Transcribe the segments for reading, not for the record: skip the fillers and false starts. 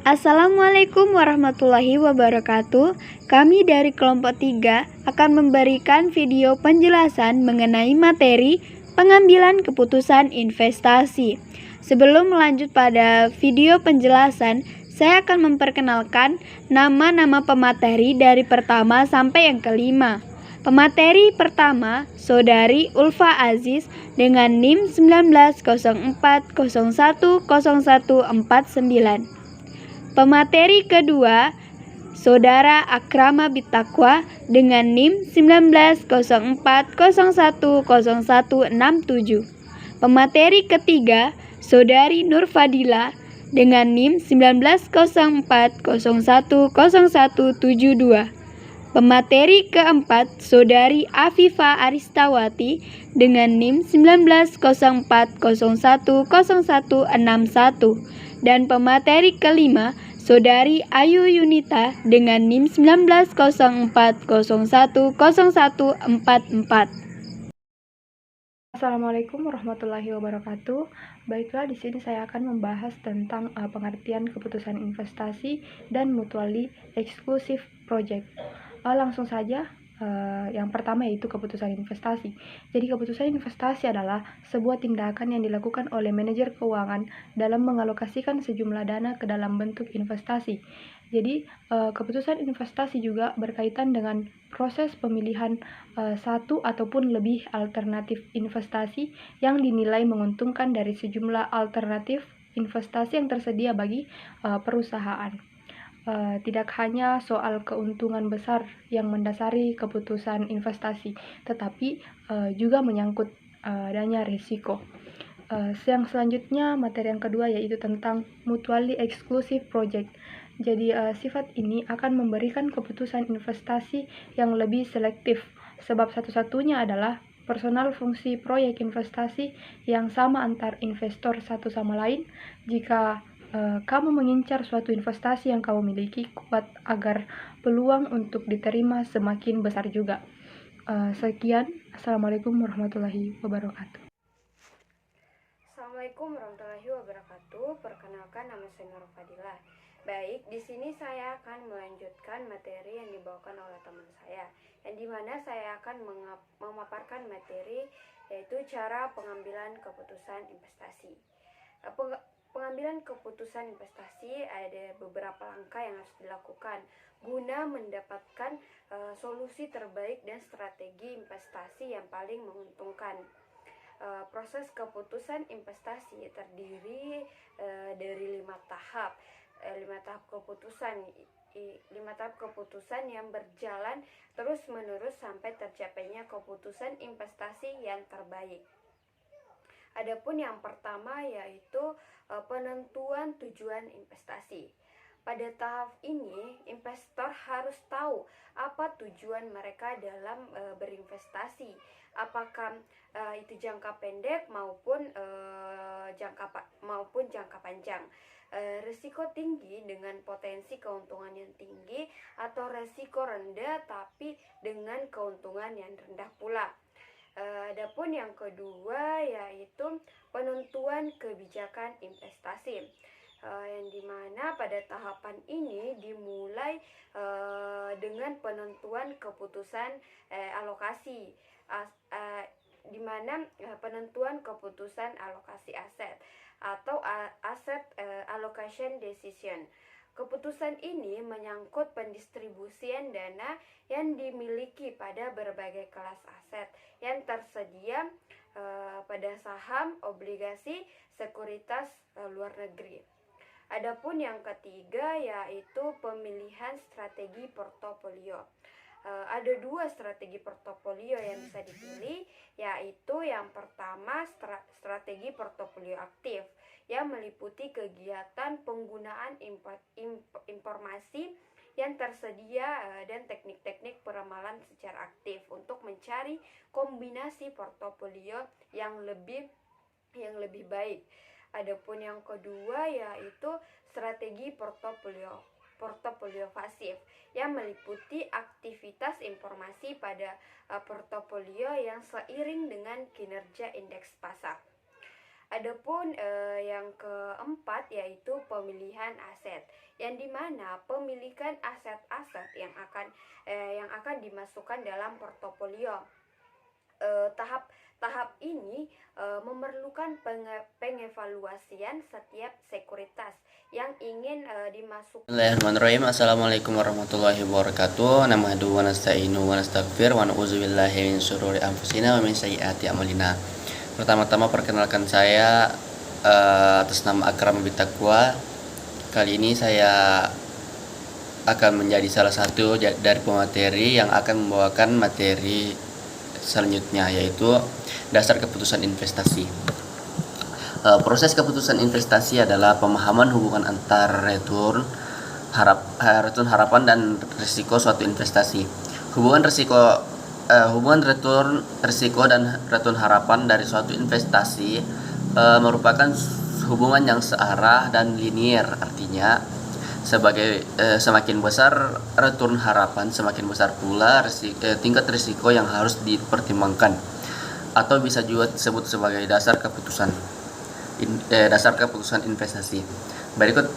Assalamualaikum warahmatullahi wabarakatuh. Kami dari kelompok 3 akan memberikan video penjelasan mengenai materi pengambilan keputusan investasi. Sebelum melanjut pada video penjelasan, saya akan memperkenalkan nama-nama pemateri dari pertama sampai yang kelima. Pemateri pertama, Saudari Ulfa Aziz dengan NIM 1904010149. Pemateri kedua, Saudara Akrama Bitakwa dengan NIM 1904010167. Pemateri ketiga, Saudari Nur Fadila dengan NIM 1904010172. Pemateri keempat, Saudari Afifa Aristawati dengan NIM 1904010161. Dan pemateri kelima, Saudari Ayu Yunita dengan NIM 1904010144. Assalamualaikum warahmatullahi wabarakatuh. Baiklah, di sini saya akan membahas tentang pengertian keputusan investasi dan mutually exclusive project. Langsung saja. Yang pertama yaitu keputusan investasi. Jadi keputusan investasi adalah sebuah tindakan yang dilakukan oleh manajer keuangan dalam mengalokasikan sejumlah dana ke dalam bentuk investasi. Jadi keputusan investasi juga berkaitan dengan proses pemilihan satu ataupun lebih alternatif investasi yang dinilai menguntungkan dari sejumlah alternatif investasi yang tersedia bagi perusahaan. Tidak hanya soal keuntungan besar yang mendasari keputusan investasi, tetapi juga menyangkut adanya risiko. Yang selanjutnya, materi yang kedua yaitu tentang mutually exclusive project. Jadi sifat ini akan memberikan keputusan investasi yang lebih selektif, sebab satu-satunya adalah personal fungsi proyek investasi yang sama antar investor satu sama lain. Jika kamu mengincar suatu investasi yang kamu miliki kuat agar peluang untuk diterima semakin besar juga. Sekian, Assalamualaikum warahmatullahi wabarakatuh. Assalamualaikum warahmatullahi wabarakatuh. Perkenalkan, nama saya Nur Fadila. Baik, di sini saya akan melanjutkan materi yang dibawakan oleh teman saya, yang dimana saya akan memaparkan materi yaitu cara pengambilan keputusan investasi. Pengambilan keputusan investasi ada beberapa langkah yang harus dilakukan guna mendapatkan solusi terbaik dan strategi investasi yang paling menguntungkan. Proses keputusan investasi terdiri dari 5 tahap. 5 tahap keputusan yang berjalan terus-menerus sampai tercapainya keputusan investasi yang terbaik. Adapun yang pertama yaitu penentuan tujuan investasi. Pada tahap ini, investor harus tahu apa tujuan mereka dalam berinvestasi. Apakah itu jangka pendek maupun jangka panjang. Risiko tinggi dengan potensi keuntungan yang tinggi atau risiko rendah tapi dengan keuntungan yang rendah pula. Adapun yang kedua yaitu penentuan kebijakan investasi, yang dimana pada tahapan ini dimulai dengan penentuan keputusan alokasi, dimana penentuan keputusan alokasi aset atau asset allocation decision. Keputusan ini menyangkut pendistribusian dana yang dimiliki pada berbagai kelas aset yang tersedia pada saham, obligasi, sekuritas luar negeri. Adapun yang ketiga yaitu pemilihan strategi portofolio. Ada 2 strategi portofolio yang bisa dipilih, yaitu yang pertama strategi portofolio aktif yang meliputi kegiatan penggunaan informasi yang tersedia dan teknik-teknik peramalan secara aktif untuk mencari kombinasi portofolio yang lebih baik. Adapun yang kedua yaitu strategi portofolio pasif yang meliputi aktivitas informasi pada portofolio yang seiring dengan kinerja indeks pasar. Adapun yang keempat yaitu pemilihan aset, yang dimana pemilikan aset-aset yang akan dimasukkan dalam portofolio. Tahap ini memerlukan pengevaluasian setiap sekuritas yang ingin dimasukkan. Bismillahirrahmanirrahim. Assalamualaikum warahmatullahi wabarakatuh. Nahmaduhu wa nasta'inu wa nastaghfir wa na'udzubillahi min syururi anfusina wa min sayyiati a'malina. Pertama-tama perkenalkan saya atas nama Akram Bitaqwa. Kali ini saya akan menjadi salah satu dari pemateri yang akan membawakan materi selanjutnya, yaitu dasar keputusan investasi. Proses keputusan investasi adalah pemahaman hubungan antar return harapan dan risiko suatu investasi. Hubungan return risiko dan return harapan dari suatu investasi merupakan hubungan yang searah dan linier. Artinya semakin besar return harapan, semakin besar pula tingkat risiko yang harus dipertimbangkan, atau bisa juga disebut sebagai dasar keputusan investasi. Berikut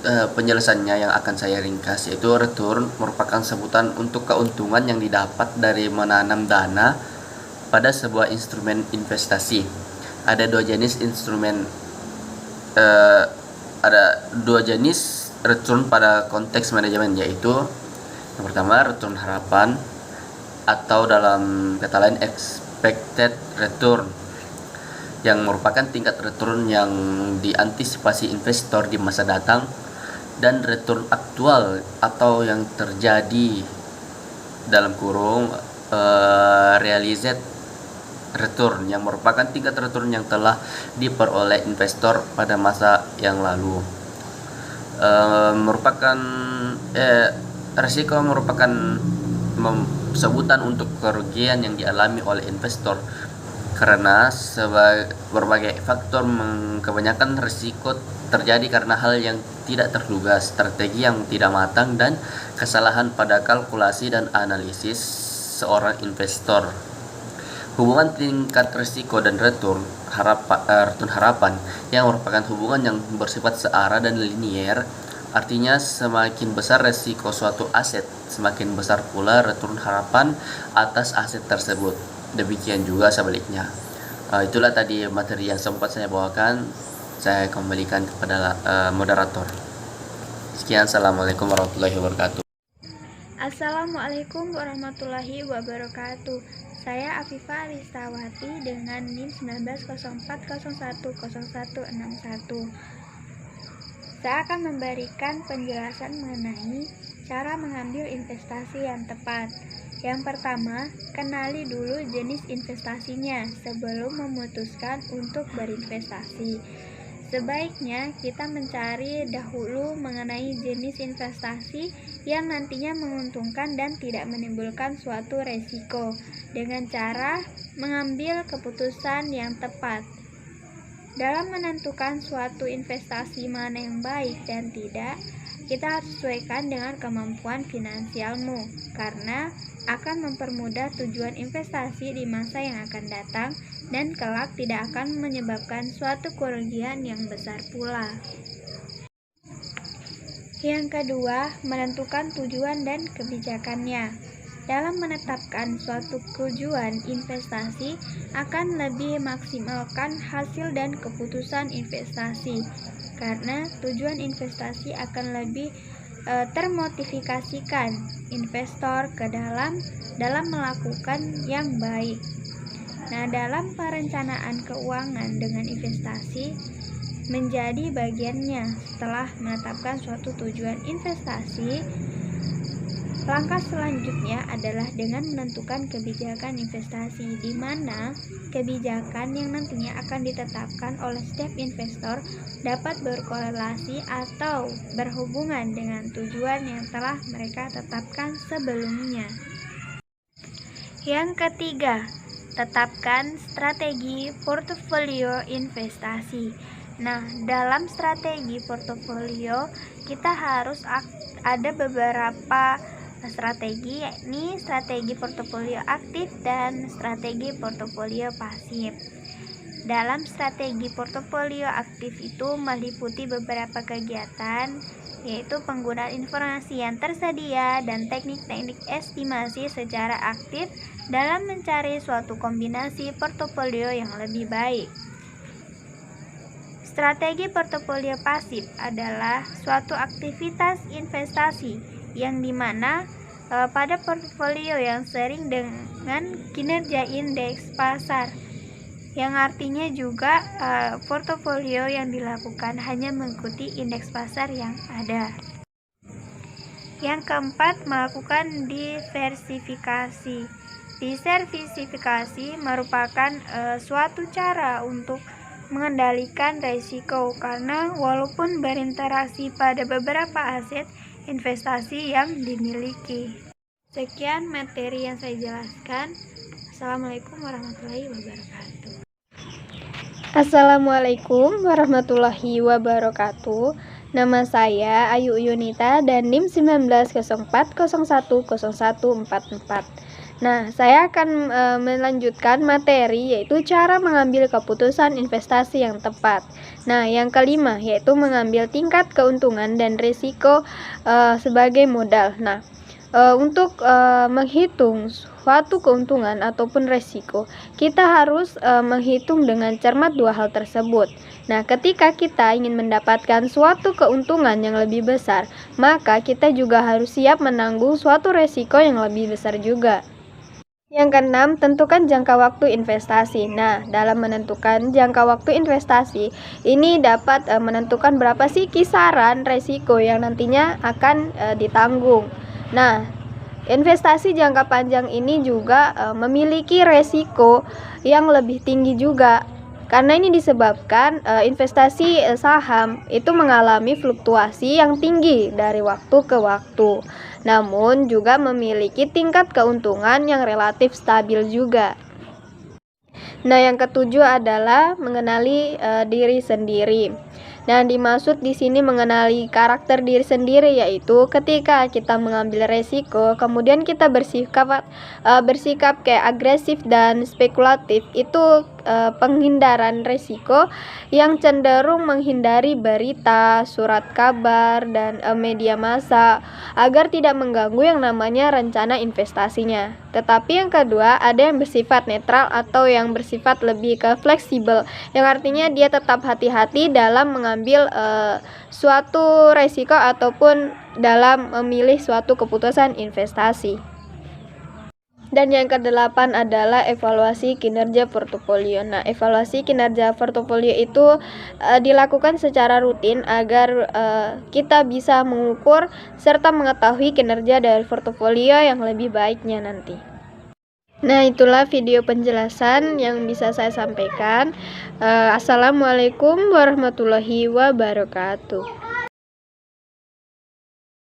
penjelasannya yang akan saya ringkas, yaitu return merupakan sebutan untuk keuntungan yang didapat dari menanam dana pada sebuah instrumen investasi. Ada dua jenis return pada konteks manajemen, yaitu yang pertama return harapan, atau dalam kata lain expected return, yang merupakan tingkat return yang diantisipasi investor di masa datang, dan return aktual atau yang terjadi dalam kurung realized return, yang merupakan tingkat return yang telah diperoleh investor pada masa yang lalu. Risiko merupakan sebutan untuk kerugian yang dialami oleh investor karena berbagai faktor. Kebanyakan risiko terjadi karena hal yang tidak terduga, strategi yang tidak matang, dan kesalahan pada kalkulasi dan analisis seorang investor. Hubungan tingkat risiko dan return harapan yang merupakan hubungan yang bersifat searah dan linier. Artinya semakin besar risiko suatu aset, semakin besar pula return harapan atas aset tersebut. Demikian juga sebaliknya. Itulah tadi materi yang sempat saya bawakan. Saya kembalikan kepada moderator. Sekian, assalamualaikum warahmatullahi wabarakatuh. Assalamualaikum warahmatullahi wabarakatuh. Saya Afifah Alistawati dengan NIM 1904010161. Saya akan memberikan penjelasan mengenai cara mengambil investasi yang tepat. Yang pertama, kenali dulu jenis investasinya sebelum memutuskan untuk berinvestasi. Sebaiknya kita mencari dahulu mengenai jenis investasi yang nantinya menguntungkan dan tidak menimbulkan suatu resiko dengan cara mengambil keputusan yang tepat. Dalam menentukan suatu investasi mana yang baik dan tidak, kita harus sesuaikan dengan kemampuan finansialmu, karena akan mempermudah tujuan investasi di masa yang akan datang dan kelak tidak akan menyebabkan suatu kerugian yang besar pula. Yang kedua, menentukan tujuan dan kebijakannya. Dalam menetapkan suatu tujuan investasi akan lebih maksimalkan hasil dan keputusan investasi, karena tujuan investasi akan lebih termotivasikan investor ke dalam melakukan yang baik. Nah, dalam perencanaan keuangan dengan investasi menjadi bagiannya. Setelah menetapkan suatu tujuan investasi, langkah selanjutnya adalah dengan menentukan kebijakan investasi, di mana kebijakan yang nantinya akan ditetapkan oleh setiap investor dapat berkorelasi atau berhubungan dengan tujuan yang telah mereka tetapkan sebelumnya. Yang ketiga, tetapkan strategi portofolio investasi. Nah, dalam strategi portofolio kita harus ada beberapa strategi, yakni strategi portofolio aktif dan strategi portofolio pasif. Dalam strategi portofolio aktif itu meliputi beberapa kegiatan, yaitu penggunaan informasi yang tersedia dan teknik-teknik estimasi secara aktif dalam mencari suatu kombinasi portofolio yang lebih baik. Strategi portofolio pasif adalah suatu aktivitas investasi yang dimana pada portofolio yang sering dengan kinerja indeks pasar, yang artinya juga portofolio yang dilakukan hanya mengikuti indeks pasar yang ada. Yang keempat, melakukan diversifikasi. Diversifikasi merupakan suatu cara untuk mengendalikan risiko karena walaupun berinteraksi pada beberapa aset investasi yang dimiliki. Sekian materi yang saya jelaskan. Assalamualaikum warahmatullahi wabarakatuh. Assalamualaikum warahmatullahi wabarakatuh. Nama saya Ayu Yunita dan NIM 1904010144. Nah, saya akan melanjutkan materi yaitu cara mengambil keputusan investasi yang tepat. Nah, yang kelima yaitu mengambil tingkat keuntungan dan risiko sebagai modal. Nah, untuk menghitung suatu keuntungan ataupun risiko, kita harus menghitung dengan cermat dua hal tersebut. Nah, ketika kita ingin mendapatkan suatu keuntungan yang lebih besar, maka kita juga harus siap menanggung suatu risiko yang lebih besar juga. Yang keenam, tentukan jangka waktu investasi. Nah, dalam menentukan jangka waktu investasi, ini dapat menentukan berapa sih kisaran risiko yang nantinya akan ditanggung. Nah, investasi jangka panjang ini juga memiliki risiko yang lebih tinggi juga. Karena ini disebabkan investasi saham itu mengalami fluktuasi yang tinggi dari waktu ke waktu. Namun juga memiliki tingkat keuntungan yang relatif stabil juga. Nah, yang ketujuh adalah mengenali diri sendiri. Nah, dimaksud di sini mengenali karakter diri sendiri, yaitu ketika kita mengambil resiko, kemudian kita bersikap kayak agresif dan spekulatif, itu penghindaran resiko yang cenderung menghindari berita, surat kabar, dan media massa agar tidak mengganggu yang namanya rencana investasinya. Tetapi yang kedua, ada yang bersifat netral atau yang bersifat lebih ke fleksibel, yang artinya dia tetap hati-hati dalam mengambil suatu resiko ataupun dalam memilih suatu keputusan investasi. Dan yang kedelapan adalah evaluasi kinerja portofolio. Nah, evaluasi kinerja portofolio itu dilakukan secara rutin agar kita bisa mengukur serta mengetahui kinerja dari portofolio yang lebih baiknya nanti. Nah, itulah video penjelasan yang bisa saya sampaikan. Assalamualaikum warahmatullahi wabarakatuh.